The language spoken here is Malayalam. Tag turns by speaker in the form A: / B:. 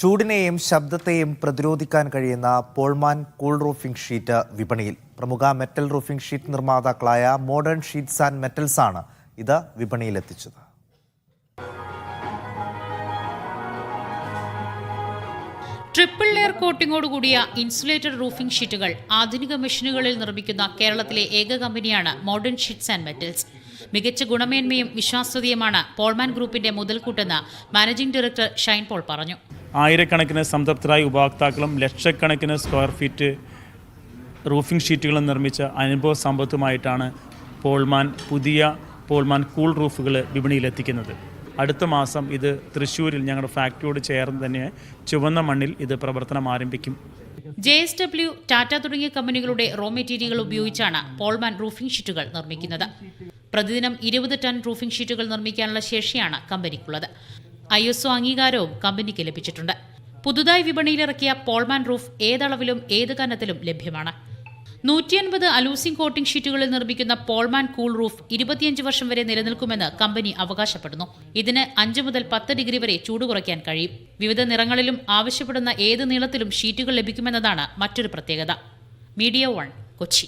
A: ചൂടിനെയും ശബ്ദത്തെയും പ്രതിരോധിക്കാൻ കഴിയുന്ന പോൾമാൻ കൂൾ റൂഫിംഗ് ഷീറ്റ് വിപണിയിൽ. പ്രമുഖ മെറ്റൽ റൂഫിംഗ് ഷീറ്റ് നിർമ്മാതാക്കളായ മോഡേൺ ഷീറ്റ്സ് ആൻഡ് മെറ്റൽസ് ആണ് ഇത് വിപണിയിലെത്തിച്ചത്.
B: ട്രിപ്പിൾ ലെയർ കോട്ടിങ്ങോടുകൂടിയ ഇൻസുലേറ്റഡ് റൂഫിംഗ് ഷീറ്റുകൾ ആധുനിക മെഷീനുകളിൽ നിർമ്മിക്കുന്ന കേരളത്തിലെ ഏക കമ്പനിയാണ് മോഡേൺ ഷീറ്റ്സ് ആൻഡ് മെറ്റൽസ്. മികച്ച ഗുണമേന്മയും വിശ്വാസ്യതയുമാണ് പോൾമാൻ ഗ്രൂപ്പിന്റെ മുതൽക്കൂട്ടെന്ന് മാനേജിംഗ് ഡയറക്ടർ ഷൈൻ പോൾ പറഞ്ഞു.
C: ആയിരക്കണക്കിന് സംതൃപ്തരായ ഉപഭോക്താക്കളും ലക്ഷക്കണക്കിന് സ്ക്വയർ ഫീറ്റ് റൂഫിംഗ് ഷീറ്റുകളും നിർമ്മിച്ച അനുഭവ സമ്പത്തുമായിട്ടാണ് പുതിയ പോൾമാൻ കൂൾ റൂഫുകൾ വിപണിയിലെത്തിക്കുന്നത്. അടുത്ത മാസം ഇത് തൃശ്ശൂരിൽ ഞങ്ങളുടെ ഫാക്ടറിയോട് ചേർന്ന് തന്നെ ചുവന്ന മണ്ണിൽ ഇത് പ്രവർത്തനം ആരംഭിക്കും.
B: JSW, ടാറ്റ തുടങ്ങിയ കമ്പനികളുടെ റോ മെറ്റീരിയലുകൾ ഉപയോഗിച്ചാണ് പോൾമാൻ റൂഫിംഗ് ഷീറ്റുകൾ നിർമ്മിക്കുന്നത്. പ്രതിദിനം 20 ടൺ റൂഫിംഗ് ഷീറ്റുകൾ നിർമ്മിക്കാനുള്ള ശേഷിയാണ് കമ്പനിക്കുള്ളത്. ISO അംഗീകാരവും കമ്പനിക്ക് ലഭിച്ചിട്ടുണ്ട്. പുതുതായി വിപണിയിലിറക്കിയ പോൾമാൻ റൂഫ് ഏതളവിലും ഏത് കനത്തിലും ലഭ്യമാണ്. 150 അലൂസിംഗ് കോട്ടിംഗ് ഷീറ്റുകളിൽ നിർമ്മിക്കുന്ന പോൾമാൻ കൂൾ റൂഫ് 25 വർഷം വരെ നിലനിൽക്കുമെന്ന് കമ്പനി അവകാശപ്പെടുന്നു. ഇതിന് 5 മുതൽ 10 ഡിഗ്രി വരെ ചൂട് കുറയ്ക്കാൻ കഴിയും. വിവിധ നിറങ്ങളിലും ആവശ്യപ്പെടുന്ന ഏത് നീളത്തിലും ഷീറ്റുകൾ ലഭിക്കുമെന്നതാണ് മറ്റൊരു പ്രത്യേകത. മീഡിയ 1, കൊച്ചി.